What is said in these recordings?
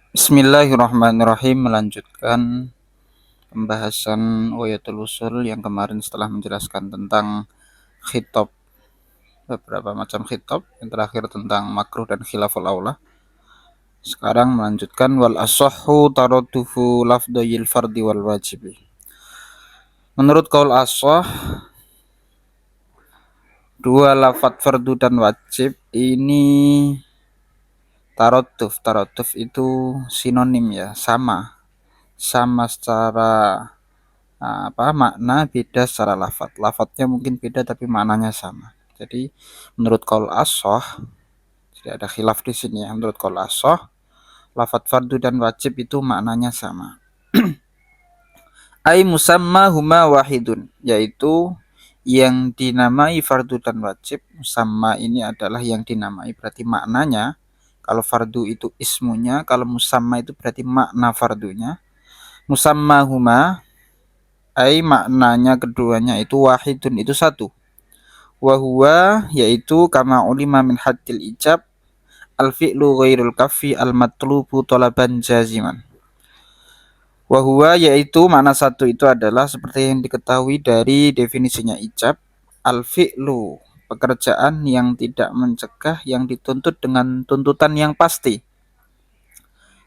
Bismillahirrahmanirrahim. Melanjutkan pembahasan Wayatul Usul yang kemarin setelah menjelaskan tentang khitab, beberapa macam khitab, yang terakhir tentang makruh dan khilaful aula. Sekarang melanjutkan wal asahhu taraddufu lafdhil fardi wal wajibi. Menurut kaul asah, dua lafadz fardu dan wajib ini taraduf itu sinonim ya, sama secara makna, beda secara lafadznya mungkin beda tapi maknanya sama. Jadi menurut qaul ashah, jadi ada khilaf di sini ya. Menurut qaul ashah, lafadz fardu dan wajib itu maknanya sama. Ai musamma huma wahidun, yaitu yang dinamai fardu dan wajib. Musamma ini adalah yang dinamai, berarti maknanya. Kalau fardu itu ismunya, kalau musamma itu berarti makna fardunya. Musamma huma maknanya keduanya itu wahidun, itu satu. Wahuwa yaitu kama ulima min haddil ijab al fi'lu ghairul kafi al matlubu talaban jaziman. Wahuwa yaitu makna satu itu adalah seperti yang diketahui dari definisinya ijab, al fi'lu pekerjaan yang tidak mencegah, yang dituntut dengan tuntutan yang pasti.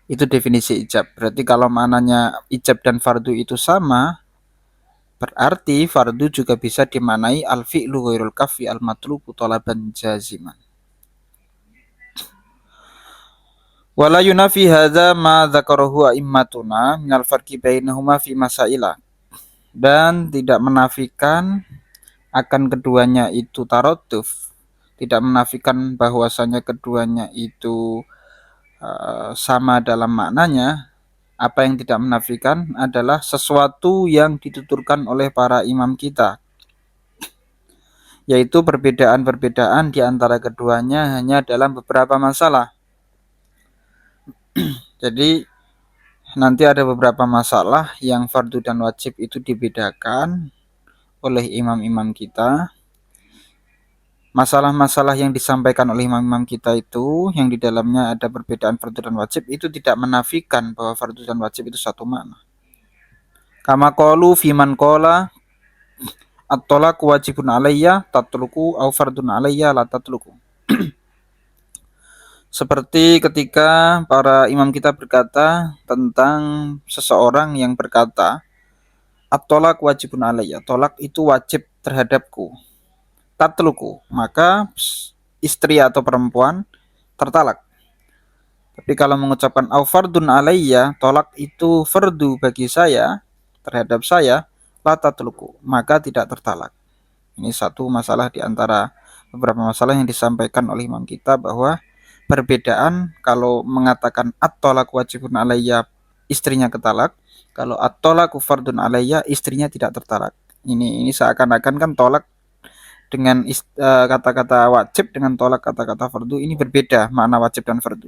Itu definisi ijab. Berarti kalau maknanya ijab dan fardu itu sama, berarti fardu juga bisa dimaknai al-fi'lu ghairul kafi al-matlubu talaban jaziman. Wala yunafi hadza ma dzakarahu a'immatuna minal farqi bainahuma fi masaila. Dan tidak menafikan akan keduanya itu taraduf, tidak menafikan bahwasanya keduanya itu sama dalam maknanya. Apa yang tidak menafikan adalah sesuatu yang dituturkan oleh para imam kita, yaitu perbedaan-perbedaan di antara keduanya hanya dalam beberapa masalah. Jadi nanti ada beberapa masalah yang fardu dan wajib itu dibedakan oleh imam-imam kita. Masalah-masalah yang disampaikan oleh imam-imam kita itu, yang di dalamnya ada perbedaan fardu dan wajib, itu tidak menafikan bahwa fardu dan wajib itu satu makna. Kama qalu fiman qala at-talaq wajibun alayya tatluku au fardun alayya la tatluku. Seperti ketika para imam kita berkata tentang seseorang yang berkata at-talaq wajibun alayya, tolak itu wajib terhadapku, tatluku, maka istri atau perempuan tertalak. Tapi kalau mengucapkan au fardun alayya, tolak itu fardu bagi saya, terhadap saya, la tatluku, maka tidak tertalak. Ini satu masalah di antara beberapa masalah yang disampaikan oleh imam kita, bahwa perbedaan kalau mengatakan at-talaq wajibun alayya, istrinya ketalak, kalau at-talaqu fardun alayya, istrinya tidak tertalak. Ini seakan-akan kan tolak dengan kata-kata wajib dengan tolak kata-kata fardu ini berbeda makna wajib dan fardu.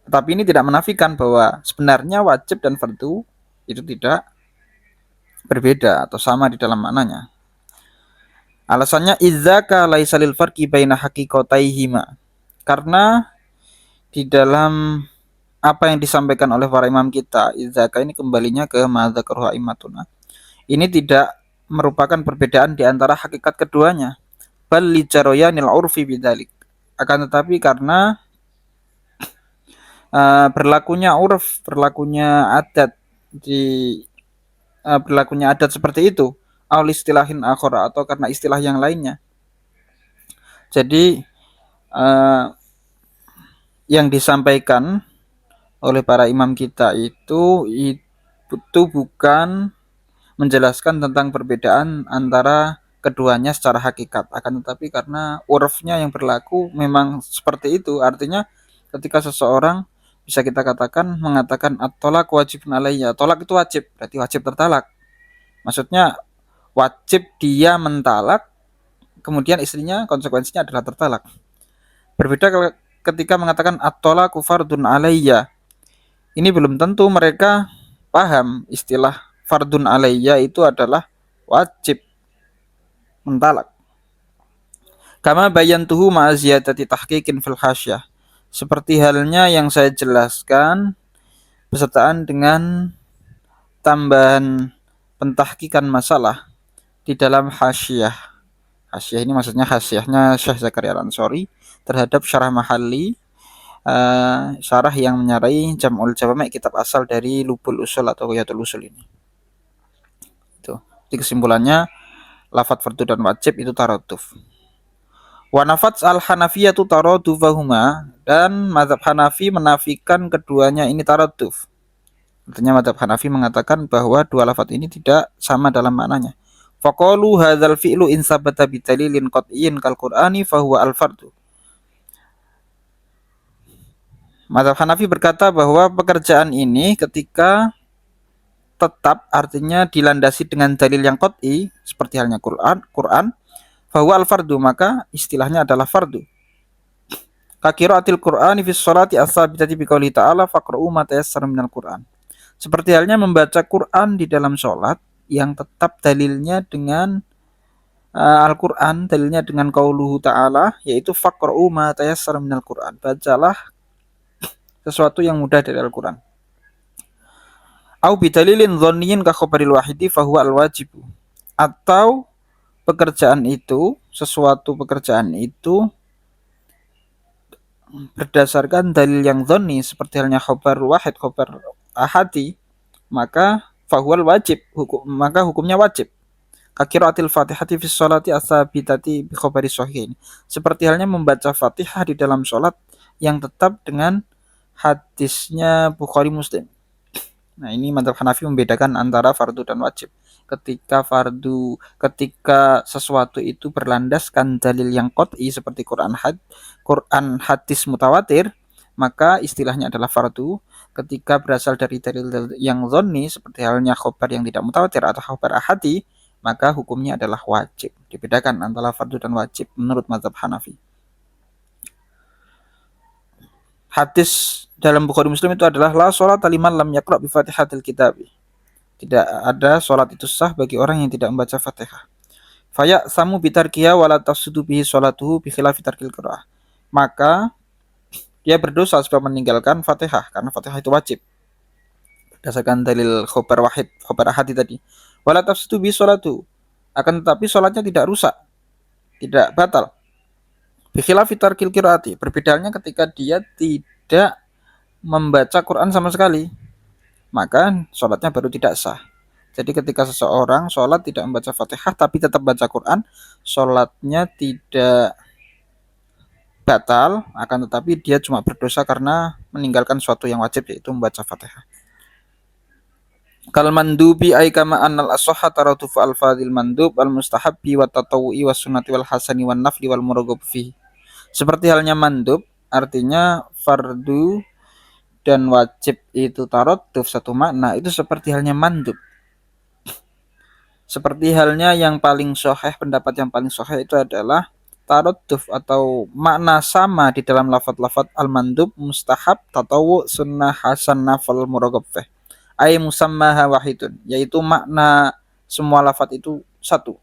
Tetapi ini tidak menafikan bahwa sebenarnya wajib dan fardu itu tidak berbeda atau sama di dalam maknanya. Alasannya idzaka laisa lil farqi baina haqiqataihima. Karena di dalam apa yang disampaikan oleh para imam kita, idzaka ini kembalinya ke madzakaruha immatuna. Ini tidak merupakan perbedaan di antara hakikat keduanya. Bal li jaroyanil urfi bidzalik. Akan tetapi karena berlakunya urf, berlakunya adat berlakunya adat seperti itu, al istilahin akhara, atau karena istilah yang lainnya. Jadi yang disampaikan oleh para imam kita itu bukan menjelaskan tentang perbedaan antara keduanya secara hakikat, akan tetapi karena urfnya yang berlaku memang seperti itu. Artinya ketika seseorang, bisa kita katakan, mengatakan at-talaq wajibun alayya, tolak itu wajib, berarti wajib tertalak. Maksudnya wajib dia mentalak, kemudian istrinya konsekuensinya adalah tertalak. Berbeda ketika mengatakan at-talaqu fardun alayya, ini belum tentu mereka paham istilah fardun alayya itu adalah wajib mentalak. Kama bayantuhu ma ziyadati tahqiqin fil hasyah. Seperti halnya yang saya jelaskan bersertaan dengan tambahan pentahkikan masalah di dalam hasyiah. Hasyiah ini maksudnya hasyiahnya Syekh Zakaria Al-Ansori terhadap syarah Mahalli, syarah yang menyarai Jam'ul Jawami' kitab asal dari Lubul Usul atau Ghayatul Usul ini. Itu. Jadi kesimpulannya lafadz fardu dan wajib itu taraduf. Wa nafats al-Hanafiyatu taradufahuma, dan mazhab Hanafi menafikan keduanya ini taraduf. Artinya mazhab Hanafi mengatakan bahwa dua lafadz ini tidak sama dalam maknanya. Faqalu hadzal fi'lu in sabata bi dalilin qat'iyyin kal Qur'ani fa huwa al-fardu. Mazhab Hanafi berkata bahwa pekerjaan ini ketika tetap artinya dilandasi dengan dalil yang qat'i seperti halnya Quran fa huwa al-fardu, maka istilahnya adalah fardu. Ka qiraatil Qur'ani fi sholati as-sabitati bi qouli ta'ala faqra'u ma tayassara minal Qur'an. Seperti halnya membaca Quran di dalam sholat yang tetap dalilnya dengan Al-Quran, dalilnya dengan qauluhu ta'ala, yaitu faqra'u ma tayassara minal Qur'an, bacalah sesuatu yang mudah dari Al-Quran. Au bidalilin dhonniyin ka khabaril wahidi fahuwa al-wajibu, atau pekerjaan itu, sesuatu pekerjaan itu berdasarkan dalil yang dhonni seperti halnya khabar wahid, khabar ahadi, maka fahuwal wajib, maka hukumnya wajib. Qiraatil Fatihati fi sholati as-sabitati bi khabari shahihin. Seperti halnya membaca Fatihah di dalam sholat yang tetap dengan hadisnya Bukhari Muslim. Nah, ini mazhab Hanafi membedakan antara fardu dan wajib. Ketika sesuatu itu berlandaskan dalil yang qat'i seperti Quran hadis mutawatir, maka istilahnya adalah fardu. Ketika berasal dari dalil yang dhonni seperti halnya khabar yang tidak mutawatir atau khabar ahadi, maka hukumnya adalah wajib. Dibedakan antara fardu dan wajib menurut mazhab Hanafi. Hadis dalam Bukhari Muslim itu adalah la sholat liman lam yaqra' bi Fatihatil kitab. Tidak ada sholat itu sah bagi orang yang tidak membaca Fatihah. Faya samu bitarkiya wala tafsudu bihi sholatuhu bi khilafi tarkil qira'ah. Maka dia berdosa sebab meninggalkan Fatihah karena Fatihah itu wajib. Berdasarkan dalil khabar wahid, khabar ahadi tadi. Wala tafsudu bihi sholatuhu. Akan tetapi sholatnya tidak rusak, tidak batal. Bi khilafi tarkil qira'ati. Perbedaannya ketika dia tidak membaca Quran sama sekali, maka sholatnya baru tidak sah. Jadi ketika seseorang sholat tidak membaca Fatihah tapi tetap baca Quran, sholatnya tidak batal, akan tetapi dia cuma berdosa karena meninggalkan suatu yang wajib, yaitu membaca Fatihah. Kal mandubi ay kama annal as-sahha taraduf al-fadil mandub al-mustahabbi wa tatawu'i wa sunnati wal hasani wan nafli wal muraghab fihi. Seperti halnya mandub, artinya fardu dan wajib itu taraduf satu makna, itu seperti halnya mandub. Seperti halnya yang paling sahih, pendapat yang paling sahih itu adalah taraduf atau makna sama di dalam lafadz-lafadz al-mandub, mustahab, tatawu, sunnah, hasan, nafal, muraghab fih. Ay musammaha wahidun, yaitu makna semua lafadz itu satu.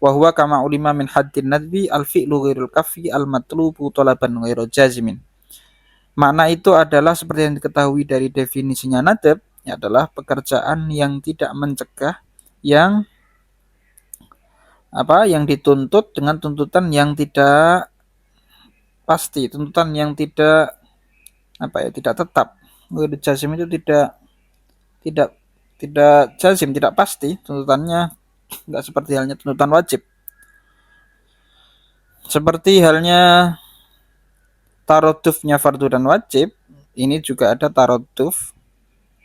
Wa huwa kama ulima min haddin nadbi al-fi'lu ghairul kafi al-matlubu talaban ghairu jazimin. Makna itu adalah seperti yang diketahui dari definisinya nadab, adalah pekerjaan yang tidak mencegah, yang dituntut dengan tuntutan yang tidak pasti, tuntutan yang tidak tidak tetap. Jazim itu tidak jazim, tidak pasti tuntutannya, enggak seperti halnya tuntutan wajib. Seperti halnya taradufnya fardu dan wajib, ini juga ada taraduf,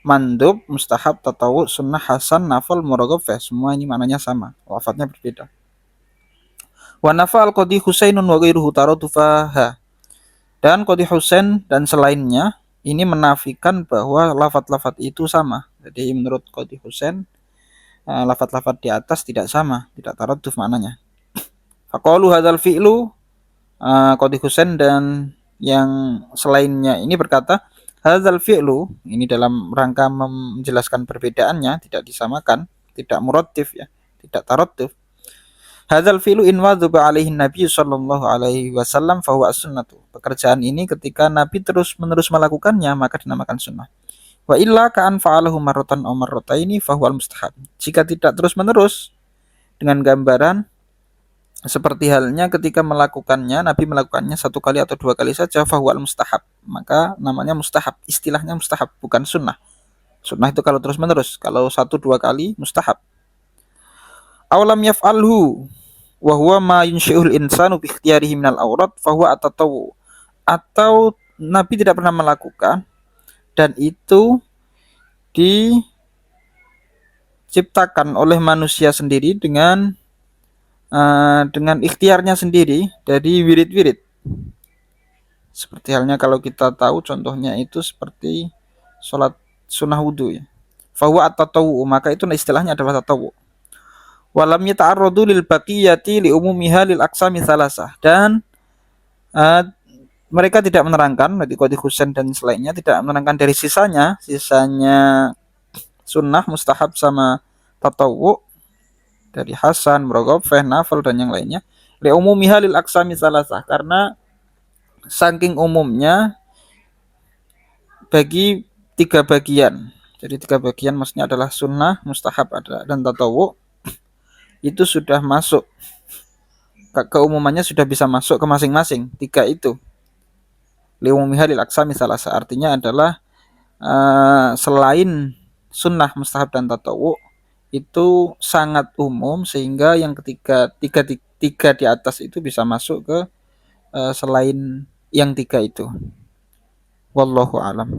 mandub, mustahab, tatawu, sunnah, hasan, nafal, muraghab fih. Semua ini maknanya sama, lafadznya berbeda. Wa nafa al-qadhi Husainun wa ghairuhu taradufaha. Dan Qadhi Husain dan selainnya ini menafikan bahwa lafadz-lafadz itu sama. Jadi menurut Qadhi Husain, lafadz-lafadz di atas tidak sama, tidak taraduf maknanya. Faqalu hadzal fi'lu, Qadhi Husain dan yang selainnya ini berkata, hadzal fi'lu, ini dalam rangka menjelaskan perbedaannya, tidak disamakan, tidak muradif ya, tidak taraduf. Hadzal fi'lu in wadhuba alaihi Nabi sallallahu alaihi wasallam fahuwa sunnatu. Pekerjaan ini ketika Nabi terus-menerus melakukannya maka dinamakan sunnah. Wa illa ka'an fa'alahu marratan aw marrataini fahuwal mustahab. Jika tidak terus-menerus dengan gambaran seperti halnya ketika melakukannya, Nabi melakukannya satu kali atau dua kali saja, fahuwal mustahab. Maka namanya mustahab, istilahnya mustahab, bukan sunnah. Sunnah itu kalau terus-menerus, kalau satu dua kali mustahab. Awalam yaf'alhu wa huwa ma yunsyi'ul insanu bi ikhtiyarihi minal aurat fahuwa atatawu. Atau Nabi tidak pernah melakukan dan itu diciptakan oleh manusia sendiri dengan ikhtiarnya sendiri dari wirid-wirid. Seperti halnya kalau kita tahu contohnya itu seperti sholat sunnah wudhu ya. Fahuwa at-tatawu, maka itu istilahnya adalah tatawu. Walam yata'arradu lil baqiyati li umumiha lil aqsami salasah. Dan mereka tidak menerangkan, Nabi Qadi Husain dan selainnya tidak menerangkan dari sisanya sunnah, mustahab sama tatawu dari Hasan, Muragofeh, Nafal dan yang lainnya. Li umumiha lil aqsami salasah, karena saking umumnya bagi tiga bagian. Jadi tiga bagian maksudnya adalah sunnah, mustahab dan tatawu. Itu sudah masuk keumumannya, sudah bisa masuk ke masing-masing tiga itu. Liumumiha lil aqsami salasa, artinya adalah selain sunnah, mustahab dan tatawu itu sangat umum sehingga yang tiga di atas itu bisa masuk ke selain yang tiga itu. Wallahu alam.